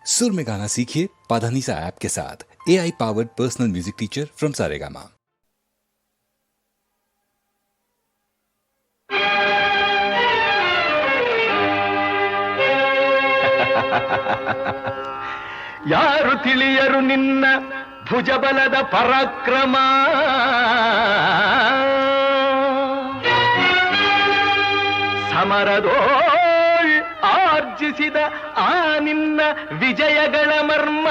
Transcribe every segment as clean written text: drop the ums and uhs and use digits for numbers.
सुर में गाना सीखिए पाधानीसा ऐप के साथ। AI powered personal music teacher from Saregama. ಯಾರು ತಿಳಿಯರು ನಿನ್ನ ಭುಜಬಲದ ಪರಾಕ್ರಮ, ಸಮರದೋಳ್ ಆರ್ಜಿಸಿದ ಆ ನಿನ್ನ ವಿಜಯಗಳ ಮರ್ಮ.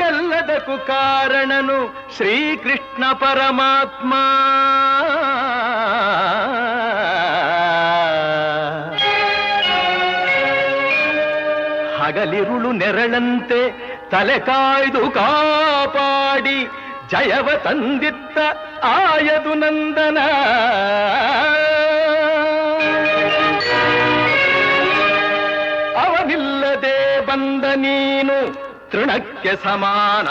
ಎಲ್ಲದಕ್ಕೂ ಕಾರಣನು ಶ್ರೀಕೃಷ್ಣ ಪರಮಾತ್ಮ. ಹಗಲಿರುಳು ನೆರಳಂತೆ ತಲೆ ಕಾಯ್ದು ಕಾಪಾಡಿ ಜಯವ ತಂದಿತ್ತ ಆಯದು ನಂದನ. ಅವನಿಲ್ಲದೆ ಬಂದ ನೀನು ತೃಣಕ್ಕೆ ಸಮಾನ.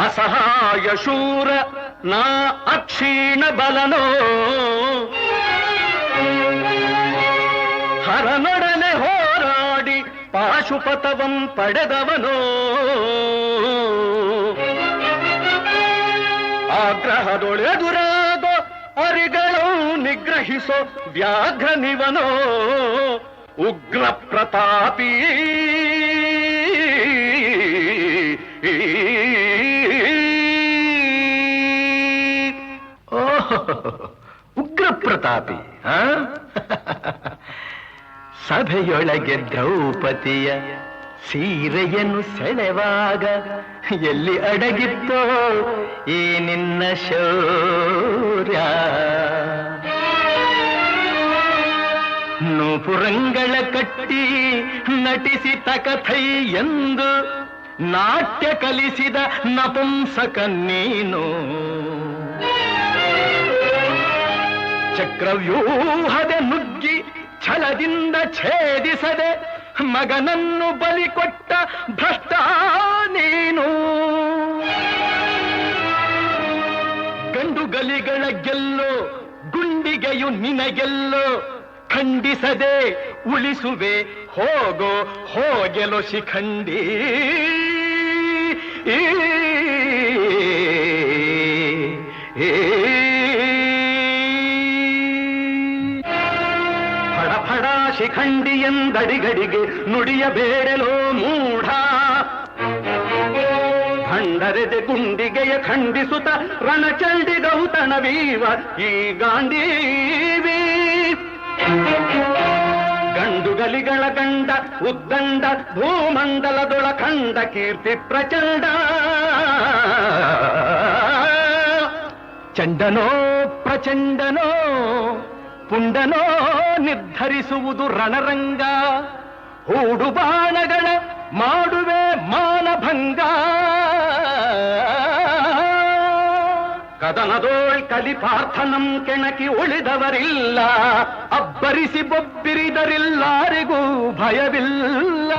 ಅಸಹಾಯ ಶೂರ ನಾ ಅಕ್ಷೀಣ ಬಲನೋ, ಹರನೊಡನೆ ಹೋರಾಡಿ ಪಾಶುಪತವಂ ಪಡೆದವನೋ. ಆಗ್ರಹದೊಳೆದುರಾಗೋ ಅರಿಗಳು ನಿಗ್ರಹಿಸೋ ವ್ಯಾಘ್ರನಿವನೋ. ಉಗ್ರ ಪ್ರತಾಪಿ ಉಗ್ರ ಪ್ರತಾಪಿ. ಸಭೆಯೊಳಗೆ ದ್ರೌಪದಿಯ ಸೀರೆಯನ್ನು ಸೆಳೆವಾಗ ಎಲ್ಲಿ ಅಡಗಿತ್ತೋ ಈ ನಿನ್ನ ಶೌರ್ಯ. ನೂಪುರಂಗಳ ಕಟ್ಟಿ ನಟಿಸಿ ತಕಥೈ ಎಂದು ನಾಟ್ಯ ಕಲಿಸಿದ ನಪುಂಸಕ ನೀನು. ಚಕ್ರವ್ಯೂಹದ ನುಗ್ಗಿ ಛಲದಿಂದ ಛೇದಿಸದೆ ಮಗನನ್ನು ಬಲಿ ಕೊಟ್ಟ ಭ್ರಷ್ಟ ನೀನು. ಗಂಡುಗಲಿಗಳ ಗೆಲ್ಲೋ ಗುಂಡಿಗೆಯು ನಿನಗೆಲ್ಲೋ. ಖಂಡಿಸದೆ ಉಳಿಸುವೆ ಹೋಗೋ ಹೋಗೆಲೋ ಶಿಖಂಡಿ. ಫಡ ಶಿಖಂಡಿ ಎಂದಡಿಗಡಿಗೆ ನುಡಿಯಬೇಡಲೋ ಮೂಢ. ಭಂಡರೆದೆ ಗುಂಡಿಗೆಯ ಖಂಡಿಸುತ್ತ ರಣಚಂಡಿ ಗೌತಣವೀವ ಈ ಗಾಂಡೀವಿ. ಗಂಡುಗಲಿಗಳ ಗಂಡ ಉದ್ದಂಡ ಭೂಮಂಡಲದೊಳ ಕಂಡ ಕೀರ್ತಿ ಪ್ರಚಂಡ. ಚಂಡನೋ ಪ್ರಚಂಡನೋ ಪುಂಡನೋ ನಿರ್ಧರಿಸುವುದು ರಣರಂಗ. ಹೂಡು ಬಾಣಗಳ ಮಾಡುವೆ ಮಾನಭಂಗ. ಕದನದೋಳ್ ಕಲಿಪಾರ್ಥನಂ ಕೆಣಕಿ ಉಳಿದವರಿಲ್ಲ. ಅಬ್ಬರಿಸಿ ಬೊಬ್ಬಿರಿದರಿಲ್ಲಾರಿಗೂ ಭಯವಿಲ್ಲ.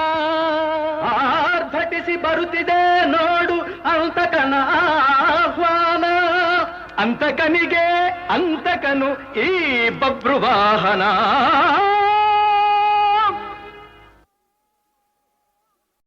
ಆರ್ಭಟಿಸಿ ಬರುತ್ತಿದೆ ನೋಡು ಅಂತಕನ ಆಹ್ವಾನ. ಅಂತಕನಿಗೆ ಅಂತಕನು ಈ ಬಬ್ರುವಾಹನ.